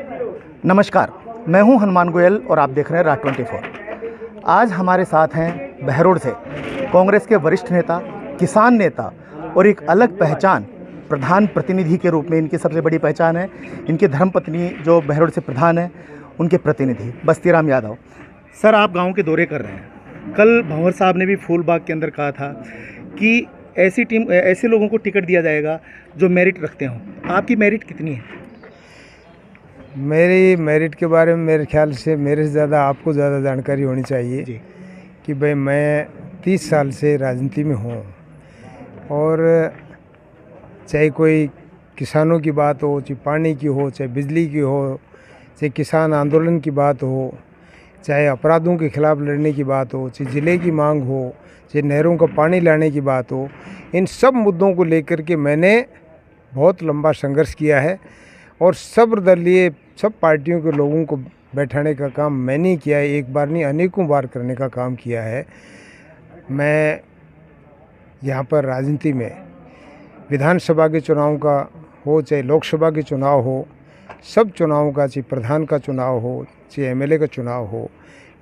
नमस्कार, मैं हूं हनुमान गोयल और आप देख रहे हैं राज 24। आज हमारे साथ हैं बहरोड से कांग्रेस के वरिष्ठ नेता, किसान नेता और एक अलग पहचान, प्रधान प्रतिनिधि के रूप में इनकी सबसे बड़ी पहचान है इनकी धर्मपत्नी जो बहरोड से प्रधान है, उनके प्रतिनिधि बस्तीराम यादव। सर, आप गाँव के दौरे कर रहे हैं। कल भंवर साहब ने भी फूलबाग के अंदर कहा था कि ऐसे लोगों को टिकट दिया जाएगा जो मेरिट रखते हों। आपकी मेरिट कितनी है? मेरी मेरिट के बारे में मेरे ख्याल से मेरे से ज़्यादा आपको ज़्यादा जानकारी होनी चाहिए जी। कि भाई मैं 30 साल से राजनीति में हूँ और चाहे कोई किसानों की बात हो, चाहे पानी की हो, चाहे बिजली की हो, चाहे किसान आंदोलन की बात हो, चाहे अपराधों के खिलाफ लड़ने की बात हो, चाहे ज़िले की मांग हो, चाहे नहरों का पानी लाने की बात हो, इन सब मुद्दों को लेकर के मैंने बहुत लंबा संघर्ष किया है और सर्वदलीय सब पार्टियों के लोगों को बैठाने का काम मैंने किया है। एक बार नहीं, अनेकों बार करने का काम किया है। मैं यहाँ पर राजनीति में विधानसभा के चुनाव का हो, चाहे लोकसभा के चुनाव हो, सब चुनावों का, चाहे प्रधान का चुनाव हो, चाहे एमएलए का चुनाव हो,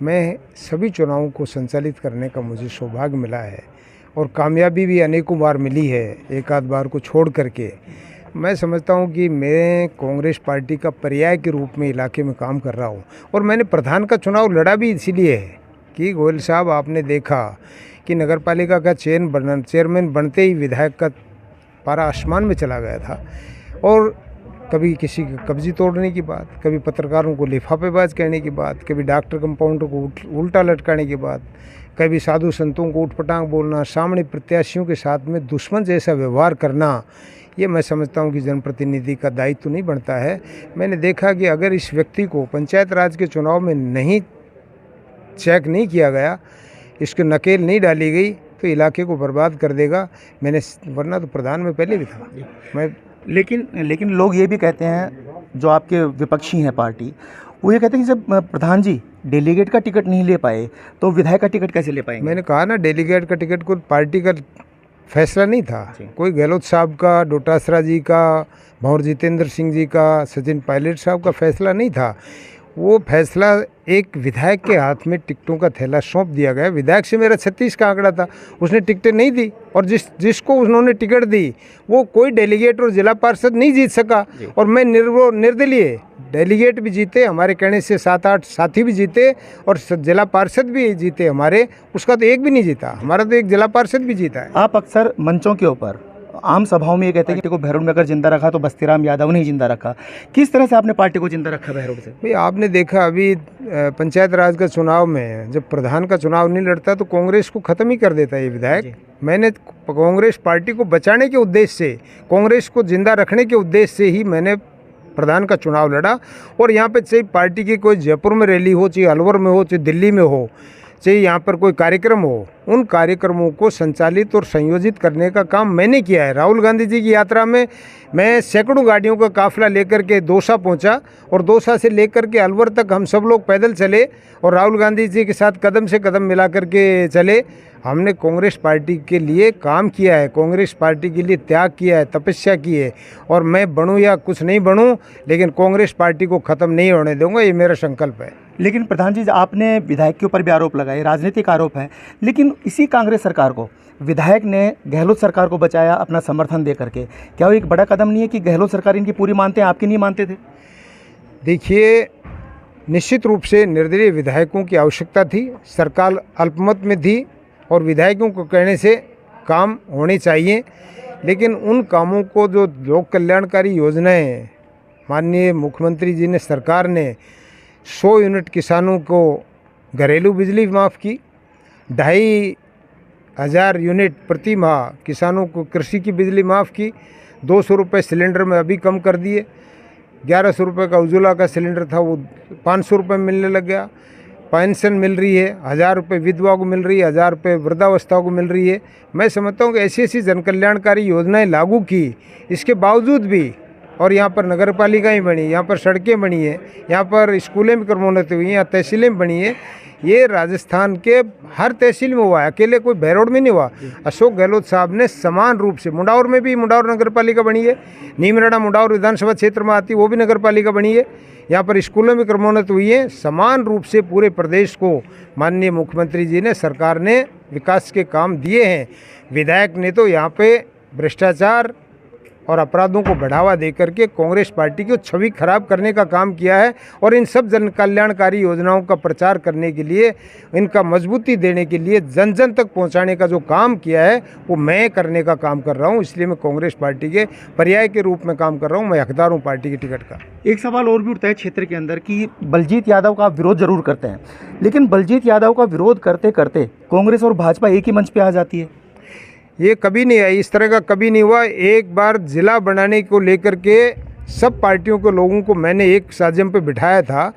मैं सभी चुनावों को संचालित करने का मुझे सौभाग्य मिला है और कामयाबी भी अनेकों बार मिली है, एक आध बार को छोड़ करके। मैं समझता हूं कि मैं कांग्रेस पार्टी का पर्याय के रूप में इलाके में काम कर रहा हूं और मैंने प्रधान का चुनाव लड़ा भी इसीलिए है कि गोयल साहब, आपने देखा कि नगरपालिका का चेयरमैन बनते ही विधायक का पारा आसमान में चला गया था और कभी किसी की कब्जी तोड़ने की बात, कभी पत्रकारों को लिफाफेबाज कहने की बात, कभी डॉक्टर कंपाउंडर को उल्टा लटकाने की बात, कभी साधु संतों को उठपटांग बोलना, सामने प्रत्याशियों के साथ में दुश्मन जैसा व्यवहार करना, ये मैं समझता हूँ कि जनप्रतिनिधि का दायित्व तो नहीं बनता है। मैंने देखा कि अगर इस व्यक्ति को पंचायत राज के चुनाव में नहीं चेक नहीं किया गया, इसके नकेल नहीं डाली गई तो इलाके को बर्बाद कर देगा। वरना तो प्रधान में पहले भी था मैं। लेकिन लोग ये भी कहते हैं, जो आपके विपक्षी हैं पार्टी, वो ये कहते हैं कि जब प्रधान जी डेलीगेट का टिकट नहीं ले पाए तो विधायक का टिकट कैसे ले पाएंगे? मैंने कहा ना, डेलीगेट का टिकट को पार्टी का फैसला नहीं था, कोई गहलोत साहब का, डोटासरा जी का, भंवर जितेंद्र सिंह जी का, सचिन पायलट साहब का फैसला नहीं था। वो फैसला एक विधायक के हाथ में टिकटों का थैला सौंप दिया गया। विधायक से मेरा 36 का आंकड़ा था, उसने टिकटें नहीं दी और जिसको उन्होंने टिकट दी वो कोई डेलीगेट और जिला पार्षद नहीं जीत सका और मैं निर्दलीय डेलीगेट भी जीते, हमारे कहने से 7-8 साथी भी जीते और जिला पार्षद भी जीते हमारे, उसका तो एक भी नहीं जीता, हमारा तो एक जिला पार्षद भी जीता है। आप अक्सर मंचों के ऊपर, आम सभाओं में ये कहते हैं कि को बहरोड में अगर जिंदा रखा तो बस्तीराम यादव ने ही जिंदा रखा। किस तरह से आपने पार्टी को जिंदा रखा बहरोड से? भाई, आपने देखा अभी पंचायत राज का चुनाव में जब प्रधान का चुनाव नहीं लड़ता तो कांग्रेस को ख़त्म ही कर देता है ये विधायक। मैंने कांग्रेस पार्टी को बचाने के उद्देश्य से, कांग्रेस को जिंदा रखने के उद्देश्य से ही मैंने प्रधान का चुनाव लड़ा। और यहाँ पे चाहे पार्टी की कोई जयपुर में रैली हो, चाहे अलवर में हो, चाहे दिल्ली में हो, चाहे यहाँ पर कोई कार्यक्रम हो, उन कार्यक्रमों को संचालित और संयोजित करने का काम मैंने किया है। राहुल गांधी जी की यात्रा में मैं सैकड़ों गाड़ियों का काफिला लेकर के दौसा पहुँचा और दौसा से लेकर के अलवर तक हम सब लोग पैदल चले और राहुल गांधी जी के साथ कदम से कदम मिला करके चले। हमने कांग्रेस पार्टी के लिए काम किया है, कांग्रेस पार्टी के लिए त्याग किया है, तपस्या की है और मैं बनूं या कुछ नहीं बनूं, लेकिन कांग्रेस पार्टी को ख़त्म नहीं होने दूंगा, ये मेरा संकल्प है। लेकिन प्रधान जी, आपने विधायक के ऊपर भी आरोप लगाए, राजनीतिक आरोप है, लेकिन इसी कांग्रेस सरकार को विधायक ने गहलोत सरकार को बचाया अपना समर्थन दे करके। क्या वो एक बड़ा कदम नहीं है कि गहलोत सरकार इनकी पूरी मानते हैं, आपकी नहीं मानते थे? देखिए, निश्चित रूप से निर्दलीय विधायकों की आवश्यकता थी, सरकार अल्पमत में थी और विधायकों को कहने से काम होने चाहिए, लेकिन उन कामों को जो लोक कल्याणकारी योजनाएं माननीय मुख्यमंत्री जी ने, सरकार ने 100 यूनिट किसानों को घरेलू बिजली माफ़ की, 2500 यूनिट प्रति माह किसानों को कृषि की बिजली माफ़ की, 200 रुपये सिलेंडर में अभी कम कर दिए, 1100 रुपये का उज्ज्वला का सिलेंडर था वो 500 रुपये मिलने लग गया, पेंशन मिल रही है, 1000 रुपये विधवा को मिल रही है, 1000 रुपये वृद्धावस्था को मिल रही है। मैं समझता हूँ कि ऐसी ऐसी जनकल्याणकारी योजनाएं लागू की, इसके बावजूद भी, और यहाँ पर नगर पालिकाएँ बनी, यहाँ पर सड़कें बनी है, यहाँ पर स्कूलें भी क्रमोन्नत हुई हैं, यहाँ तहसीलें बनी है, ये राजस्थान के हर तहसील में हुआ है, अकेले कोई बहरोड में नहीं हुआ। अशोक गहलोत साहब ने समान रूप से, मुंडावर में भी, मुंडावर नगर पालिका बनी है, नीमराणा मुंडावर विधानसभा क्षेत्र में आती है, वो भी नगर पालिका बनी है। यहाँ पर स्कूलों में क्रमोन्नत हुई है। समान रूप से पूरे प्रदेश को माननीय मुख्यमंत्री जी ने, सरकार ने विकास के काम दिए हैं। विधायक ने तो यहाँ पे भ्रष्टाचार और अपराधों को बढ़ावा देकर के कांग्रेस पार्टी की छवि खराब करने का काम किया है। और इन सब जन कल्याणकारी योजनाओं का प्रचार करने के लिए, इनका मजबूती देने के लिए, जन जन तक पहुंचाने का जो काम किया है वो मैं करने का काम कर रहा हूं। इसलिए मैं कांग्रेस पार्टी के पर्याय के रूप में काम कर रहा हूं। मैं हकदार हूं पार्टी की टिकट का। एक सवाल और भी उठता है क्षेत्र के अंदर कि बलजीत यादव का आप विरोध जरूर करते हैं, लेकिन बलजीत यादव का विरोध करते करते कांग्रेस और भाजपा एक ही मंच पे आ जाती है। ये कभी नहीं आई, इस तरह का कभी नहीं हुआ। एक बार जिला बनाने को लेकर के सब पार्टियों के लोगों को मैंने एक साजिम पे बिठाया था।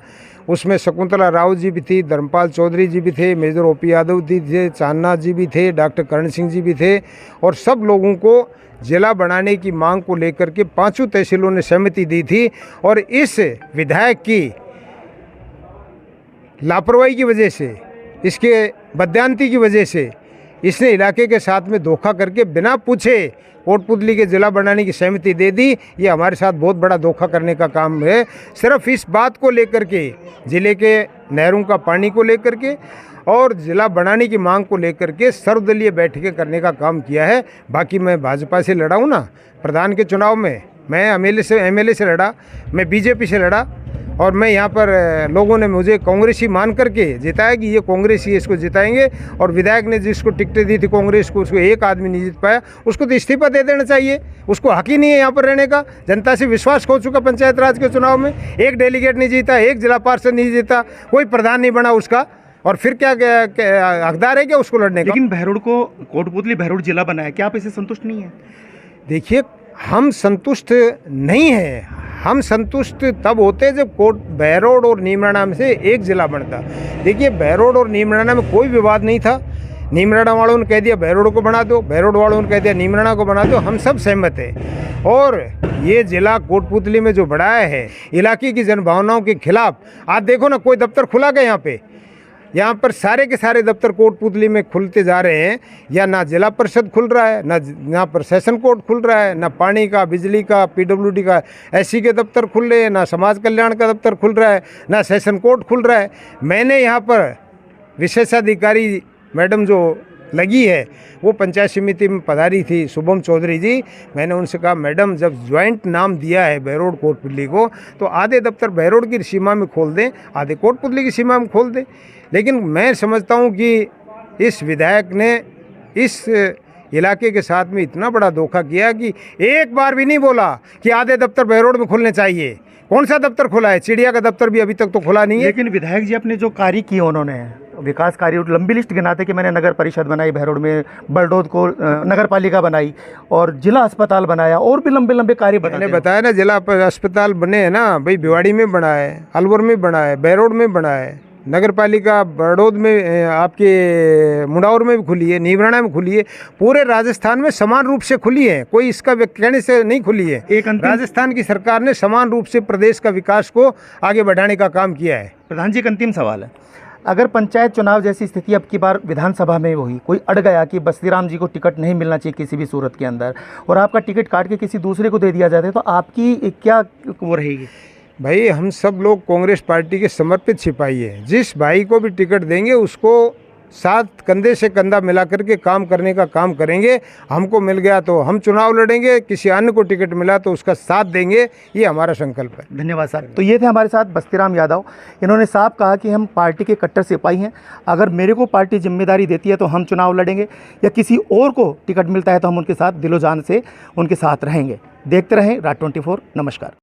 उसमें शकुंतला राव जी भी थी, धर्मपाल चौधरी जी भी थे, मेजर ओपी यादव जी थे, चांदना जी भी थे, डॉक्टर करण सिंह जी भी थे। और सब लोगों को जिला बनाने की मांग को लेकर के पांचों तहसीलों ने सहमति दी थी। और इस विधायक की लापरवाही की वजह से, इसके बदयांती की वजह से, इसने इलाके के साथ में धोखा करके बिना पूछे कोटपुतली के जिला बनाने की सहमति दे दी। ये हमारे साथ बहुत बड़ा धोखा करने का काम है। सिर्फ इस बात को लेकर के, जिले के नहरों का पानी को लेकर के और जिला बनाने की मांग को लेकर के सर्वदलीय बैठकें करने का काम किया है। बाकी मैं भाजपा से लड़ा हूँ ना, प्रधान के चुनाव में मैं एमएलए से लड़ा, मैं बीजेपी से लड़ा। और मैं यहाँ पर लोगों ने मुझे कांग्रेसी मान करके जिताया कि ये कांग्रेसी इसको जिताएंगे। और विधायक ने जिसको टिकटें दी थी कांग्रेस को, उसको एक आदमी नहीं जीत पाया, उसको तो इस्तीफा दे देना चाहिए। उसको हक ही नहीं है यहाँ पर रहने का। जनता से विश्वास खो चुका पंचायत राज के चुनाव में। एक डेलीगेट नहीं जीता, एक जिला पार्षद नहीं जीता, कोई प्रधान नहीं बना उसका। और फिर क्या हकदार है क्या उसको लड़ने का? लेकिन बहरोड को कोटपुतली बहरोड जिला बनाया, क्या आप इससे संतुष्ट नहीं है? देखिए, हम संतुष्ट नहीं हैं। हम संतुष्ट तब होते जब बहरोड और नीमराणा में से एक जिला बनता। देखिए, बहरोड और नीमराणा में कोई विवाद नहीं था। नीमराणा वालों ने कह दिया बहरोड को बना दो, बहरोड वालों ने कह दिया नीमराणा को बना दो, हम सब सहमत हैं। और ये जिला कोटपुतली में जो बढ़ाया है इलाके की जनभावनाओं के खिलाफ, आज देखो ना, कोई दफ्तर खुला गया यहाँ पर सारे के सारे दफ्तर कोटपुतली में खुलते जा रहे हैं। या ना जिला परिषद खुल रहा है, ना यहाँ पर सेशन कोर्ट खुल रहा है, ना पानी का, बिजली का, पीडब्ल्यूडी का, एससी के दफ्तर खुल रहे हैं, ना समाज कल्याण का दफ्तर खुल रहा है, ना सेशन कोर्ट खुल रहा है। मैंने यहाँ पर विशेषाधिकारी मैडम जो लगी है, वो पंचायत समिति में पधारी थी, शुभम चौधरी जी। मैंने उनसे कहा, मैडम जब ज्वाइंट नाम दिया है बहरोड कोटपुतली को, तो आधे दफ्तर बहरोड की सीमा में खोल दें, आधे कोटपुतली की सीमा में खोल दें। लेकिन मैं समझता हूँ कि इस विधायक ने इस इलाके के साथ में इतना बड़ा धोखा किया कि एक बार भी नहीं बोला कि आधे दफ्तर बहरोड में खुलने चाहिए। कौन सा दफ्तर खुला है? चिड़िया का दफ्तर भी अभी तक तो खुला नहीं है। लेकिन विधायक जी अपने जो कार्य किए, उन्होंने विकास कार्य लंबी लिस्ट गिनाते कि मैंने नगर परिषद बनाई बहरोड में, बरडोद को नगर पालिका बनाई और जिला अस्पताल बनाया, और भी लंबे लंबे कार्य मैंने बताया ना, जिला अस्पताल बने हैं ना भाई, भिवाड़ी में बना है, अलवर में बना है, बहरोड में बना है, नगर पालिका बरडोद में, आपके मुंडावर में भी खुली है, नीमराणा में खुली है। पूरे राजस्थान में समान रूप से खुली है, कोई इसका कहने से नहीं खुली है। राजस्थान की सरकार ने समान रूप से प्रदेश का विकास को आगे बढ़ाने का काम किया है। प्रधान जी, एक अंतिम सवाल है, अगर पंचायत चुनाव जैसी स्थिति अब की बार विधानसभा में हुई, कोई अड़ गया कि बस्तीराम जी को टिकट नहीं मिलना चाहिए किसी भी सूरत के अंदर, और आपका टिकट काट के किसी दूसरे को दे दिया जाता है, तो आपकी क्या वो रहेगी? भाई, हम सब लोग कांग्रेस पार्टी के समर्पित सिपाही हैं। जिस भाई को भी टिकट देंगे उसको साथ कंधे से कंधा मिला करके काम करने का काम करेंगे। हमको मिल गया तो हम चुनाव लड़ेंगे, किसी अन्य को टिकट मिला तो उसका साथ देंगे, ये हमारा संकल्प है। धन्यवाद साहब। तो ये थे हमारे साथ बस्तीराम यादव। इन्होंने साफ कहा कि हम पार्टी के कट्टर सिपाही हैं, अगर मेरे को पार्टी जिम्मेदारी देती है तो हम चुनाव लड़ेंगे, या किसी और को टिकट मिलता है तो हम उनके साथ दिलो जान से उनके साथ रहेंगे। देखते रहें राज 24। नमस्कार।